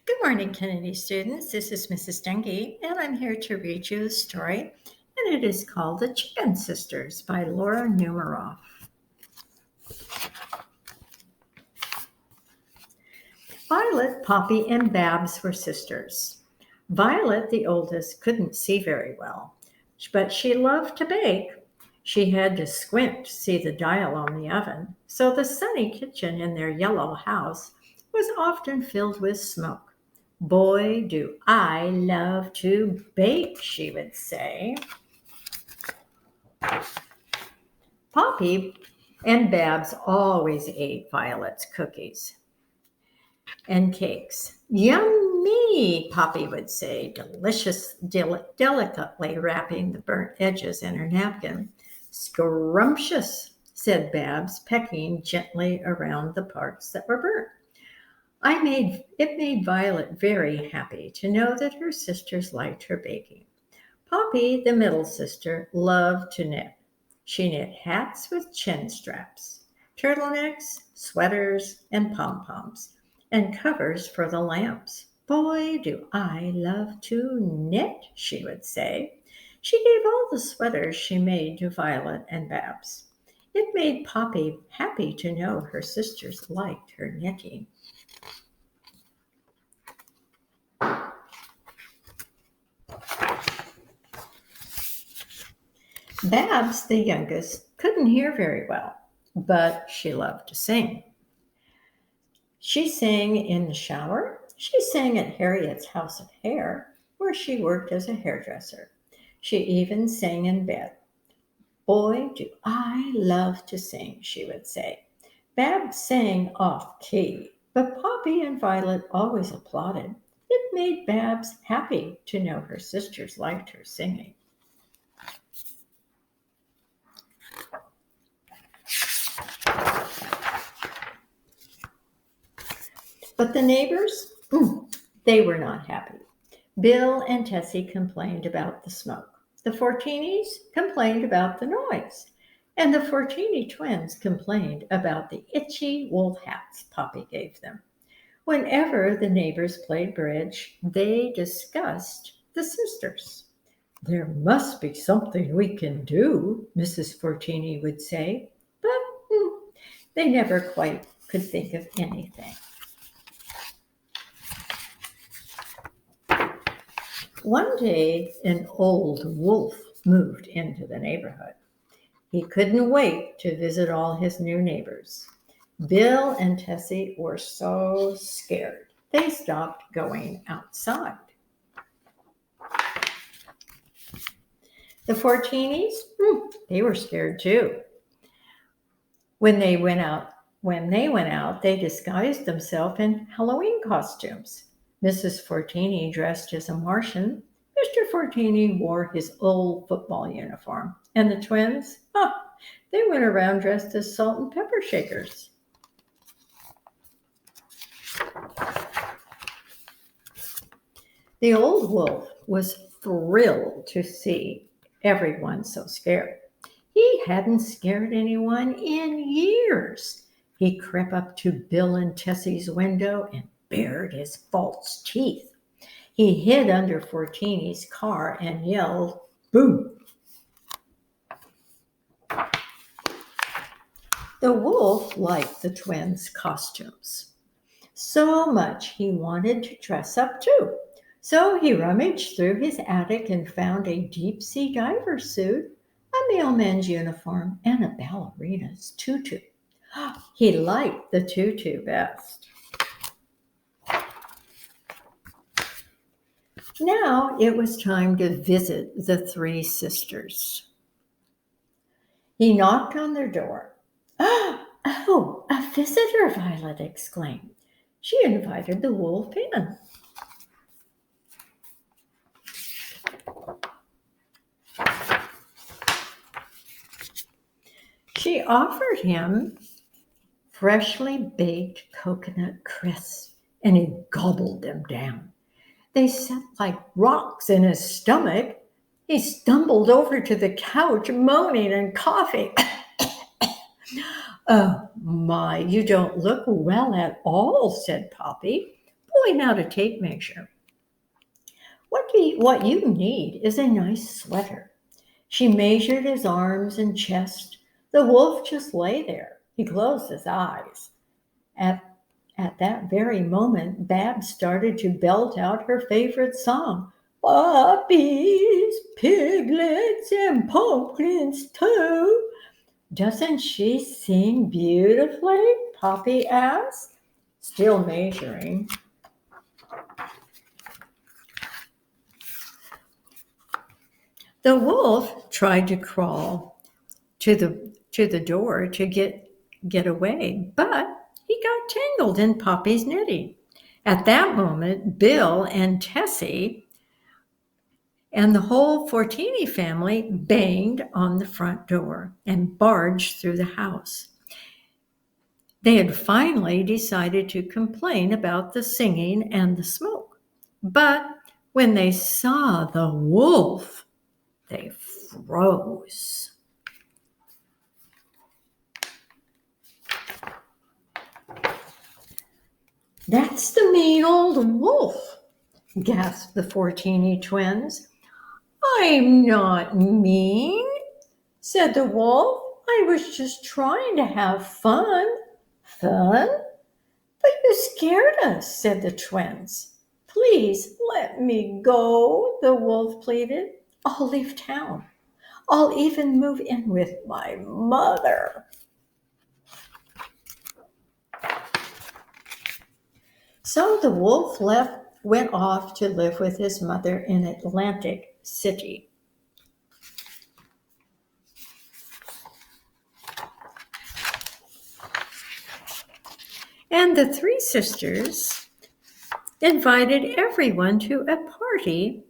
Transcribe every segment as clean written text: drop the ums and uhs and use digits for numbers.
Good morning, Kennedy students. This is Mrs. Dungey, and I'm here to read you a story, and it is called The Chicken Sisters by Laura Numeroff. Violet, Poppy, and Babs were sisters. Violet, the oldest, couldn't see very well, but she loved to bake. She had to squint to see the dial on the oven, so the sunny kitchen in their yellow house was often filled with smoke. Boy, do I love to bake, she would say. Poppy and Babs always ate Violet's cookies and cakes. Yummy, Poppy would say, delicately wrapping the burnt edges in her napkin. Scrumptious, said Babs, pecking gently around the parts that were burnt. It made Violet very happy to know that her sisters liked her baking. Poppy, the middle sister, loved to knit. She knit hats with chin straps, turtlenecks, sweaters, and pom-poms, and covers for the lamps. Boy, do I love to knit, she would say. She gave all the sweaters she made to Violet and Babs. It made Poppy happy to know her sisters liked her knitting. Babs, the youngest, couldn't hear very well, but she loved to sing. She sang in the shower. She sang at Harriet's house of hair, where she worked as a hairdresser. She even sang in bed. Boy, do I love to sing, she would say. Babs sang off key, but Poppy and Violet always applauded. It made Babs happy to know her sisters liked her singing. But the neighbors, they were not happy. Bill and Tessie complained about the smoke. The Fortinis complained about the noise. And the Fortini twins complained about the itchy wool hats Poppy gave them. Whenever the neighbors played bridge, they discussed the sisters. There must be something we can do, Mrs. Fortini would say, but they never quite could think of anything. One day, an old wolf moved into the neighborhood. He couldn't wait to visit all his new neighbors. Bill and Tessie were so scared, they stopped going outside. The Fortinis, they were scared too. When they went out, they disguised themselves in Halloween costumes. Mrs. Fortini dressed as a Martian. Mr. Fortini wore his old football uniform. And the twins, they went around dressed as salt and pepper shakers. The old wolf was thrilled to see everyone so scared. He hadn't scared anyone in years. He crept up to Bill and Tessie's window and bared his false teeth. He hid under Fortini's car and yelled, "Boo!" The wolf liked the twins' costumes so much he wanted to dress up too. So he rummaged through his attic and found a deep sea diver suit, a mailman's uniform, and a ballerina's tutu. He liked the tutu best. Now it was time to visit the three sisters. He knocked on their door. Oh, a visitor, Violet exclaimed. She invited the wolf in. She offered him freshly baked coconut crisps, and he gobbled them down. They sat like rocks in his stomach. He stumbled over to the couch, moaning and coughing. "Oh, my, you don't look well at all," said Poppy. pulling out a tape measure. What you need is a nice sweater. She measured his arms and chest. The wolf just lay there. He closed his eyes. At, at that very moment, Babs started to belt out her favorite song. Puppies, piglets, and pumpkins too. Doesn't she sing beautifully? Poppy asked, still measuring. The wolf tried to crawl to the door to get away, but he got tangled in Poppy's knitting. At that moment, Bill and Tessie and the whole Fortini family banged on the front door and barged through the house. They had finally decided to complain about the singing and the smoke. But when they saw the wolf, they froze. That's the mean old wolf, gasped the Fortini twins. I'm not mean, said the wolf. I was just trying to have fun. Fun? But you scared us, said the twins. Please let me go, the wolf pleaded. I'll leave town. I'll even move in with my mother. So the wolf went off to live with his mother in Atlantic City. And the three sisters invited everyone to a party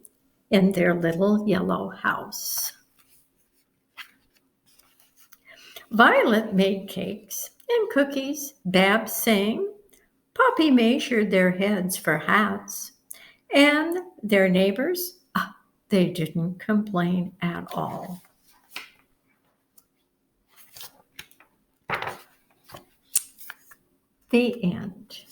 in their little yellow house. Violet made cakes and cookies. Babs sang. Poppy measured their heads for hats. And their neighbors, they didn't complain at all. The end.